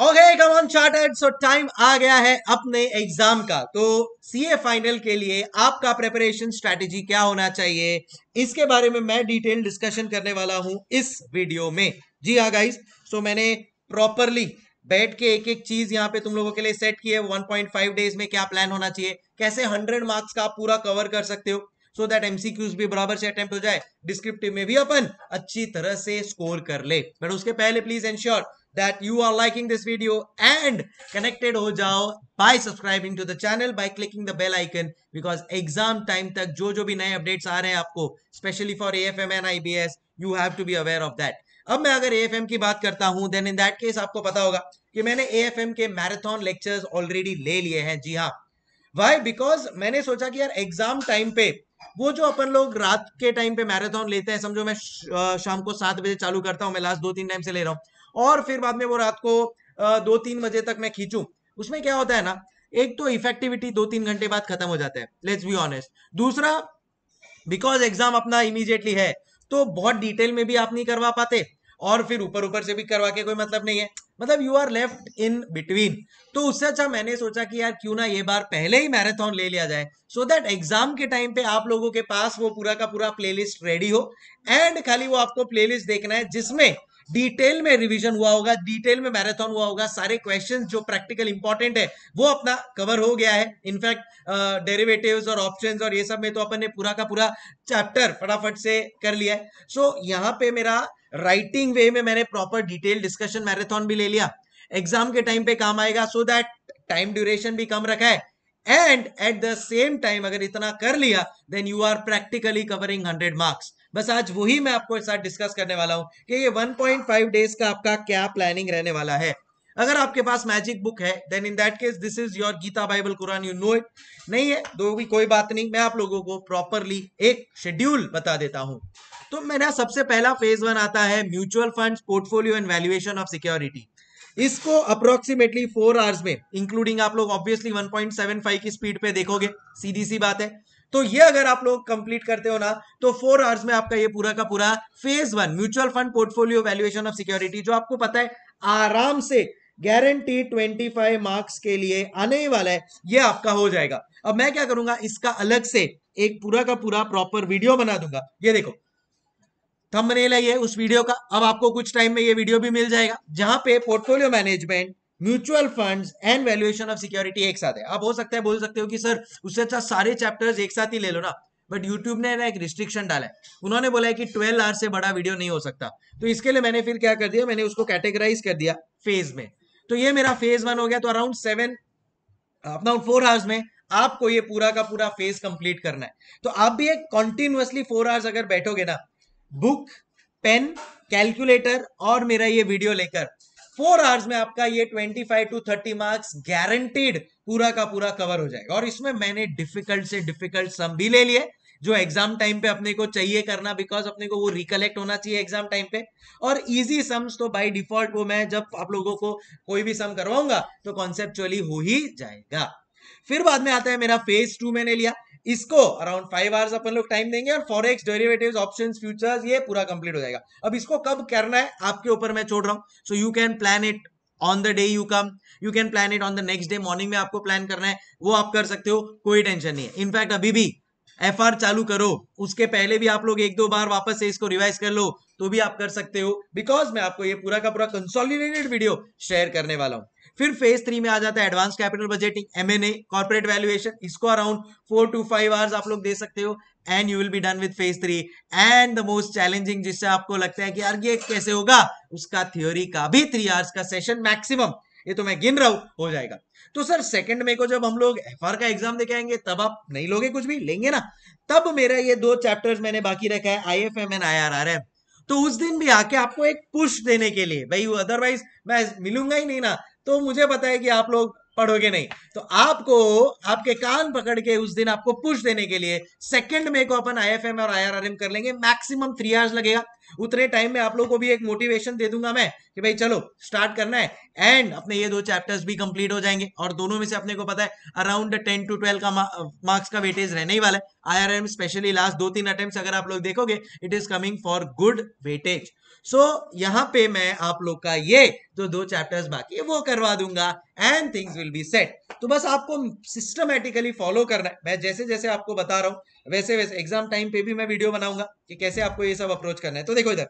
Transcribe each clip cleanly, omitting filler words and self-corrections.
Okay come on chartered, so time आ गया है अपने एग्जाम का। तो सीए फाइनल के लिए आपका प्रिपरेशन स्ट्रेटेजी क्या होना चाहिए, इसके बारे में मैं डिटेल डिस्कशन करने वाला हूं इस वीडियो में। जी हाँ गाइस, सो मैंने प्रॉपरली बैठ के एक एक चीज यहाँ पे तुम लोगों के लिए सेट की है। 1.5 डेज में क्या प्लान होना चाहिए, कैसे 100 मार्क्स का आप पूरा कवर कर सकते हो, सो दैट एमसीक्यूज भी बराबर से अटेम्प्ट हो जाए, डिस्क्रिप्टिव में भी अपन अच्छी तरह से स्कोर कर ले। बट उसके पहले please ensure that you are liking this video and connected हो जाओ by subscribing to the channel by clicking the bell icon, because exam time तक जो भी नए अपडेट्स आ रहे हैं आपको, especially for AFM and IBS, you have to be aware of that। अब मैं अगर AFM की बात करता हूं, देन इन दैट केस आपको पता होगा कि मैंने AFM के मैराथन लेक्चर्स ऑलरेडी ले लिए हैं। जी हाँ, वाई, बिकॉज मैंने सोचा कि यार एग्जाम टाइम पे वो जो अपन लोग रात के टाइम पे मैराथन लेते हैं, समझो मैं शाम को 7 बजे चालू करता हूं, मैं लास्ट 2-3 टाइम से ले रहा हूं, और फिर बाद में वो रात को 2-3 बजे तक मैं खींचूं। उसमें क्या होता है ना, एक तो इफेक्टिविटी 2-3 घंटे बाद खत्म हो जाता है, लेट्स बी ऑनेस्ट। दूसरा, बिकॉज एग्जाम अपना इमीडिएटली है तो बहुत डिटेल में भी आप नहीं करवा पाते, और फिर ऊपर ऊपर से भी करवा के कोई मतलब नहीं है, मतलब you are left in between. तो उससे अच्छा मैंने सोचा कि यार क्यों ना ये बार पहले ही मैराथन ले लिया जाए, सो दैट एग्जाम के टाइम पे आप लोगों के पास वो पूरा का पूरा प्लेलिस्ट रेडी हो, एंड खाली वो आपको प्लेलिस्ट देखना है जिसमें डिटेल में रिवीजन हुआ होगा, डिटेल में मैराथन हुआ होगा, सारे क्वेश्चंस जो प्रैक्टिकल इंपॉर्टेंट है वो अपना कवर हो गया है। इनफैक्ट डेरिवेटिव्स और ऑप्शंस और ये सब में तो अपन ने पूरा का पूरा चैप्टर फटाफट से कर लिया है। सो यहाँ पे मेरा राइटिंग वे में मैंने प्रॉपर डिटेल डिस्कशन मैराथन भी ले लिया, एग्जाम के टाइम पे काम आएगा, सो दैट टाइम ड्यूरेशन भी कम रखा है, and at the same time अगर इतना कर लिया then you are practically covering 100 marks. बस आज वही मैं आपको साथ डिस्कस करने वाला हूं कि ये 1.5 डेज का आपका क्या प्लानिंग रहने वाला है। अगर आपके पास मैजिक बुक है then in that case this is your Gita Bible Quran, you know it. नहीं है तो भी कोई बात नहीं, मैं आप लोगों को प्रॉपरली एक शेड्यूल बता देता हूं। तो मेरा सबसे पहला फेज 1 आता है mutual funds portfolio and valuation of security. इसको अप्रोक्सीमेटली 4 आवर्स में, इंक्लूडिंग आप लोग ऑब्वियसली 1.75 की स्पीड पे देखोगे, सीधी सी बात है। तो ये अगर आप लोग कंप्लीट करते हो ना तो 4 आवर्स में आपका ये पूरा का पूरा phase 1 mutual fund portfolio valuation of security, जो आपको पता है आराम से गारंटी 25 मार्क्स के लिए आने वाला है, ये आपका हो जाएगा। अब मैं क्या करूंगा, इसका अलग से एक पूरा का पूरा प्रॉपर वीडियो बना दूंगा। ये देखो थंबनेल है ये उस वीडियो का। अब आपको कुछ टाइम में ये वीडियो भी मिल जाएगा जहां पे portfolio management, mutual funds and valuation of security एक साथ है। आप हो सकता है बोल सकते हो कि सर उससे अच्छा सारे चैप्टर्स एक साथ ही ले लो ना, बट यूट्यूब ने ना एक रिस्ट्रिक्शन डाला है, उन्होंने बोला है कि 12 आवर्स से बड़ा वीडियो नहीं हो सकता। तो इसके लिए मैंने फिर क्या कर दिया, मैंने उसको कैटेगराइज कर दिया फेज में। तो ये मेरा फेज 1 हो गया, तो अराउंड 4 आवर्स में आपको ये पूरा का पूरा फेज कंप्लीट करना है। तो आप भी एक कॉन्टिन्यूअसली 4 आवर्स अगर बैठोगे ना, बुक, पेन, कैलकुलेटर और मेरा ये वीडियो लेकर, 4 आवर्स में आपका ये 25 to 30 मार्क्स गारंटीड पूरा का पूरा कवर हो जाएगा। और इसमें मैंने डिफिकल्ट से डिफिकल्ट सम भी ले लिए जो एग्जाम टाइम पे अपने को चाहिए करना, बिकॉज अपने को वो रिकलेक्ट होना चाहिए एग्जाम टाइम पे। और इजी सम्स तो बाय डिफॉल्ट वो मैं जब आप लोगों को कोई भी सम करवाऊंगा तो कॉन्सेप्चुअली हो ही जाएगा। फिर बाद में आता है मेरा फेज 2, मैंने लिया इसको अराउंड 5 आवर्स अपन लोग टाइम देंगे, और फॉरेक्स, डेरिवेटिव्स, ऑप्शंस, फ्यूचर्स ये पूरा कंप्लीट हो जाएगा। अब इसको कब करना है आपके ऊपर मैं छोड़ रहा हूं, so you can plan it on the day you come, you can plan it on the next day morning में आपको प्लान करना है, वो आप कर सकते हो, कोई टेंशन नहीं है। इनफैक्ट अभी भी एफआर चालू करो उसके पहले भी आप लोग 1-2 बार वापस से इसको रिवाइज कर लो तो भी आप कर सकते हो, बिकॉज मैं आपको ये पूरा का पूरा कंसोलिडेटेड वीडियो शेयर करने वाला हूं। फिर फेज 3 में आ जाता है advance capital budgeting, MNA, corporate valuation. इसको अराउंड 4 to 5 आवर्स आप लोग दे सकते हो, and you will be done with phase 3। And the most challenging, जिससे आपको लगता है कि यार ये कैसे होगा, उसका थ्योरी का भी 3 आवर्स का सेशन मैक्सिमम, ये तो मैं गिन रहा हूं, हो जाएगा। तो सर सेकंड में को जब हम लोग एफआर का एग्जाम देके आएंगे तब आप नहीं लोगे, कुछ भी लेंगे ना, तब मेरा ये 2 चैप्टर्स मैंने बाकी रखा है, आईएफएम एंड आईआरआरएम। तो उस दिन भी आके आपको एक पुश देने के लिए, भाई अदरवाइज मैं मिलूंगा ही नहीं ना, तो मुझे पता है कि आप लोग पढ़ोगे नहीं, तो आपको आपके कान पकड़ के उस दिन आपको पुश देने के लिए सेकंड में को अपन आईएफएम और आईआरआरएम कर लेंगे, मैक्सिमम 3 आवर्स लगेगा। उतने टाइम में आप लोगों को भी एक मोटिवेशन दे दूंगा मैं कि भाई चलो स्टार्ट करना है, एंड अपने ये 2 चैप्टर्स भी कंप्लीट हो जाएंगे, और दोनों में से अपने को पता है अराउंड 10 to 12 का मार्क्स का वेटेज रहने ही वाला है। IRM स्पेशली लास्ट 2-3 अटेम्प्ट्स अगर आप लोग देखोगे, it is coming for good weightage. So यहाँ पे मैं आप लोग का ये जो 2 चैप्टर्स बाकी है वो करवा दूंगा, and things will be set. तो बस आपको सिस्टमेटिकली फॉलो करना है, मैं जैसे जैसे आपको बता रहा हूँ वैसे वैसे एग्जाम टाइम पे भी मैं वीडियो बनाऊंगा कि कैसे आपको ये सब अप्रोच करना है। तो देखो इधर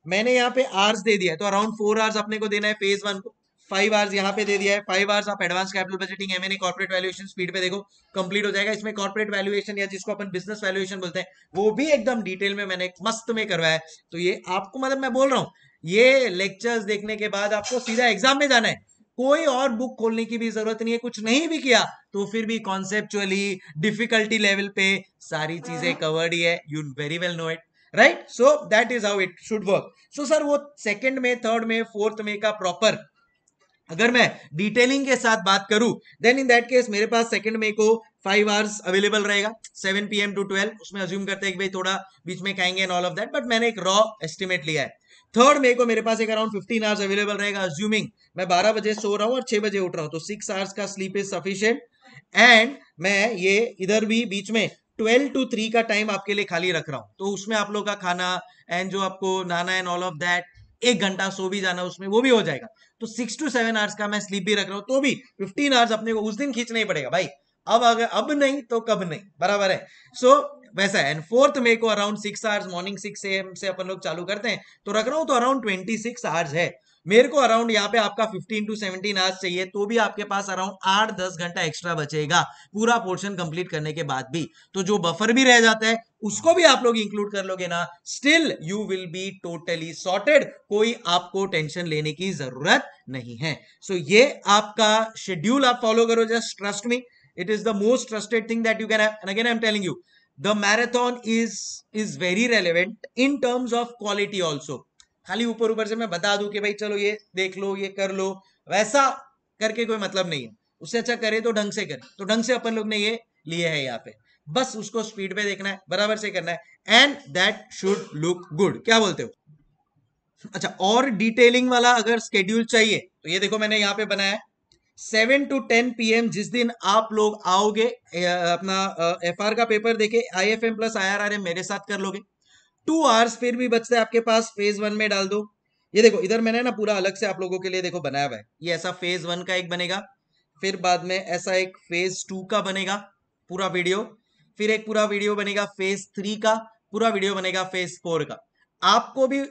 मैंने यहाँ पे आवर्स दे दिया है, तो अराउंड 4 आवर्स अपने को देना है फेज 1 को, 5 आवर्स यहाँ पे दे दिया है, 5 आवर्स आप advance capital budgeting M&A corporate valuation speed पे देखो कंप्लीट हो जाएगा। इसमें कॉर्पोरेट वैल्यूएशन या जिसको अपन बिजनेस वैल्यूएशन बोलते हैं वो भी एकदम डिटेल में मैंने मस्त में करवाया है। तो ये आपको मतलब मैं बोल रहा हूँ ये लेक्चर्स देखने के बाद आपको सीधा एग्जाम में जाना है, कोई और बुक खोलने की भी जरूरत नहीं है। कुछ नहीं भी किया तो फिर भी कॉन्सेप्चुअली डिफिकल्टी लेवल पे सारी चीजें कवर्ड ही है, you very well know it, right? So that is how it should work. So sir वो सेकंड में, थर्ड में, फोर्थ में का प्रॉपर अगर मैं डिटेलिंग के साथ बात करूं, देन इन दैट केस मेरे पास सेकंड में को 5 आवर्स अवेलेबल रहेगा 7 PM to 12, उसमें अज्यूम करते हैं कि भाई थोड़ा बीच में खाएंगे and all of that, but मैंने एक रॉ एस्टिमेट लिया है। थर्ड में को मेरे पास एक अराउंड 15 आवर्स अवेलेबल रहेगा, अज्यूमिंग मैं 12 बजे सो रहा हूं और 6 बजे उठ रहा हूं, तो 6 आवर्स का स्लीप इज सफिशिएंट। एंड मैं ये इधर भी बीच में 12 to 3 का टाइम आपके लिए खाली रख रहा हूं, तो उसमें आप लोग का खाना एंड जो आपको नहाना एंड ऑल ऑफ दैट, 1 घंटा सो भी जाना उसमें वो भी हो जाएगा। तो 6 to 7 आवर्स का मैं स्लीप भी रख रहा हूं, तो भी 15 आवर्स अपने को उस दिन खींचना ही पड़ेगा भाई। अब अगर अब नहीं तो कब नहीं, बराबर है। सो वैसा है। एंड फोर्थ में को अराउंड 6 आवर्स मॉर्निंग 6 AM से अपन लोग चालू करते हैं, तो रख रहा हूं तो अराउंड 26 आवर्स है मेरे को। अराउंड यहाँ पे आपका 15 to 17 आवर्स चाहिए, तो भी आपके पास अराउंड 8-10 घंटा एक्स्ट्रा बचेगा पूरा पोर्शन कंप्लीट करने के बाद भी। तो जो बफर भी रह जाता है उसको भी आप लोग इंक्लूड कर लोगे ना, still you will be totally sorted, कोई आपको टेंशन लेने की जरूरत नहीं है। सो ये आपका शेड्यूल आप फॉलो करो, just trust me, it is the most trusted thing that you can have. And again I'm telling you, the marathon is very relevant in terms of quality also. खाली ऊपर ऊपर से मैं बता दूं कि भाई चलो ये देख लो ये कर लो, वैसा करके कोई मतलब नहीं है। उससे अच्छा करे तो ढंग से करे, तो ढंग से अपन लोग ने ये लिए है यहाँ पे, बस उसको स्पीड पे देखना है, बराबर से करना है, and that should look good. क्या बोलते हो? अच्छा, और डिटेलिंग वाला अगर स्केड्यूल चाहिए तो ये देखो मैंने यहाँ पे बनाया है 7 to 10 PM जिस दिन आप लोग आओगे अपना FR का पेपर देके IFM प्लस IRRM मेरे साथ कर लोगे, 2 आवर्स फिर भी बचते हैं आपके पास, फेज 1 में डाल दो। ये देखो इधर मैंने ना पूरा अलग से आप लोगों के लिए देखो बनाया हुआ है, ये ऐसा फेज 1 का एक बनेगा, फिर बाद में ऐसा एक फेज 2 का बनेगा पूरा वीडियो, फिर एक पूरा वीडियो बनेगा फेज 3 का, पूरा वीडियो बनेगा फेज 4 का। आपको भी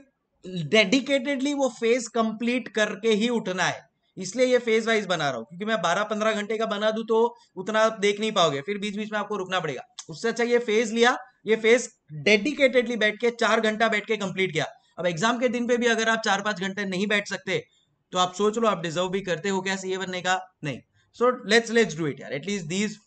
डेडिकेटेडली वो फेज कंप्लीट करके ही उठना है, इसलिए ये फेज वाइज बना रहा हूं, क्योंकि मैं 12-15 घंटे का बना दूं तो उतना आप देख नहीं पाओगे, फिर बीच बीच में आपको रुकना पड़ेगा। उससे अच्छा ये फेज लिया, ये फेज डेडिकेटेडली बैठ के 4 घंटा बैठ के कंप्लीट किया। अब एग्जाम के दिन पे भी अगर आप 4-5 घंटे नहीं बैठ सकते तो आप सोच लो आप डिजर्व भी करते हो क्या सीए बनने का? नहीं। सो लेट्स डू इट यार, एटलीस्ट दीज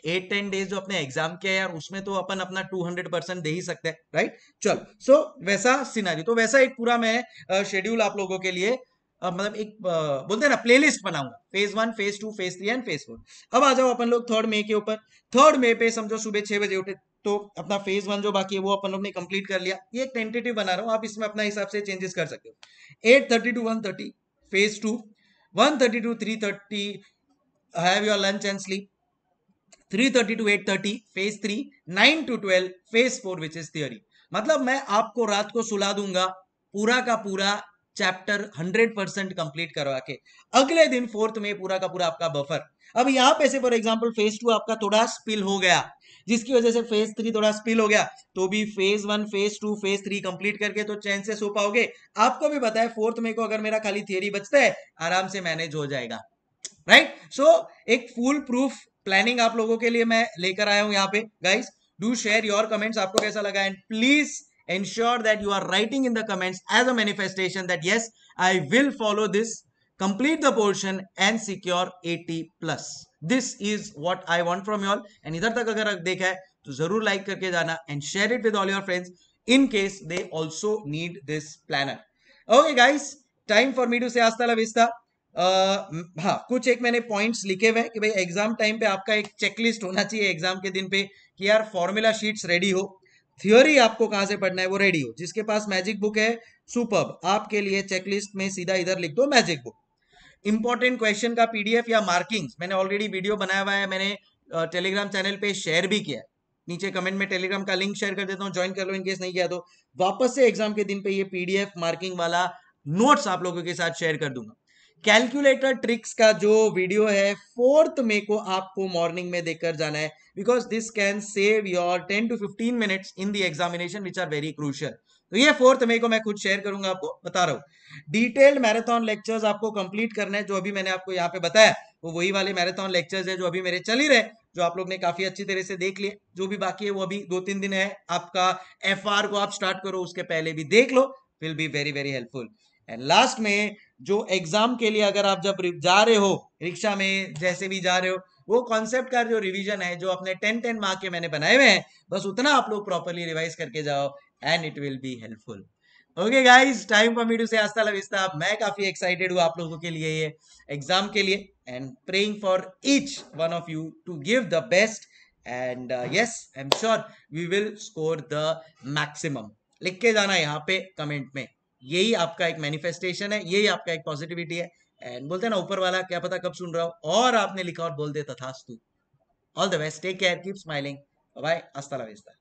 8-10 डेज जो अपने एग्जाम के यार, उसमें तो अपन अपना 200% दे ही सकते हैं, राइट? चल, सो वैसा सिनारी, तो वैसा एक पूरा मैं शेड्यूल आप लोगों के लिए मतलब एक बोलते हैं ना प्लेलिस्ट बनाऊंगा, phase 1, phase 2, phase 3 and phase 4। अब आ जाओ अपन लोग 3rd मई के ऊपर। 3rd मई पे समझो सुबह 6 बजे उठे, तो अपना फेज 1 जो बाकी है वो अपन लोग ने कंप्लीट कर लिया। ये एक टेंटेटिव बना रहा हूँ, आप इसमें अपना हिसाब से चेंजेस कर सकते हो। 8:30 to 1:30 phase 2, 1:30 to 3:30 have your lunch and sleep, 3:30 to 8:30 phase 3, 9 to 12 phase 4 which is theory. मतलब मैं आपको रात को सुला दूंगा पूरा का पूरा चैप्टर 100% कंप्लीट करवा के, अगले दिन 4th में पूरा का पूरा आपका बफर। अब यहाँ पे से फॉर एग्जांपल फेज 2 आपका थोड़ा स्पिल हो गया, जिसकी वजह से फेज 3 थोड़ा स्पिल हो गया, तो भी फेज 1, फेज 2, फेज 3 कंप्लीट करके तो चैन से सो पाओगे। आपको भी पता है 4th में को अगर मेरा खाली थियरी बचता है आराम से मैनेज हो जाएगा, राइट? सो एक फुल प्रूफ प्लानिंग आप लोगों के लिए मैं लेकर आया हूं यहाँ पे। Guys do share your comments, आपको कैसा लगा, and please ensure that you are writing in the comments as a manifestation that yes, I will follow this, complete the portion and secure 80 plus. This is what I want from you all. And इधर तक अगर देखा है तो जरूर like करके जाना and share it with all your friends in case they also need this planner. Okay guys, time for me to say hasta la vista. हाँ, कुछ एक मैंने पॉइंट्स लिखे हुए हैं कि भाई एग्जाम टाइम पे आपका एक चेकलिस्ट होना चाहिए एग्जाम के दिन पे कि यार फॉर्मूला शीट्स रेडी हो, थियोरी आपको कहां से पढ़ना है वो रेडी हो। जिसके पास मैजिक बुक है सुपर्ब, आपके लिए चेकलिस्ट में सीधा इधर लिख दो मैजिक बुक। इंपॉर्टेंट क्वेश्चन का पीडीएफ या मार्किंग्स मैंने ऑलरेडी वीडियो बनाया हुआ है, मैंने टेलीग्राम चैनल पे शेयर भी किया है। नीचे कमेंट में टेलीग्राम का लिंक शेयर कर देता हूँ, ज्वाइन कर लो इनकेस नहीं किया तो। वापस से एग्जाम के दिन पे ये पीडीएफ मार्किंग वाला नोट्स आप लोगों के साथ शेयर कर दूंगा। कैलकुलेटर ट्रिक्स का जो वीडियो है 4 मई को आपको मॉर्निंग में देखकर जाना है, because this can save your 10 to 15 minutes in the examination which are very crucial. तो ये 4 मई को मैं खुद शेयर करूंगा, आपको बता रहा हूँ। डिटेल्ड मैराथन लेक्चर्स आपको कंप्लीट करना है, जो अभी मैंने आपको यहाँ पे बताया वो वही वाले मैराथन लेक्चर्स है जो अभी मेरे चल ही रहे, जो आप लोग ने काफी अच्छी तरह से देख लिए। जो भी बाकी है वो अभी 2-3 दिन है, आपका एफआर को आप स्टार्ट करो उसके पहले भी देख लो, will be very very helpful. And last में जो एग्जाम के लिए अगर आप जब जा रहे हो रिक्शा में जैसे भी जा रहे हो, वो कॉन्सेप्ट का जो रिवीजन है जो अपने 10-10 मार्क के मैंने बनाए हुए हैं, बस उतना आप लोग प्रॉपरली रिवाइज करके जाओ and it will be helpful. Okay guys, time for me to say हस्ता ला विस्ता। मैं काफी एक्साइटेड हूँ आप लोगों के लिए ये एग्जाम के लिए, and praying for each one of you to give the best, and yes I am sure we will score the maximum. लिख के जाना यहाँ पे कमेंट में, यही आपका एक मैनिफेस्टेशन है, यही आपका एक पॉजिटिविटी है। एंड बोलते हैं ना ऊपर वाला क्या पता कब सुन रहा हो और आपने लिखा और बोल दे तथास्तु। All the best, take care, keep smiling, bye, हस्ता ला विस्ता।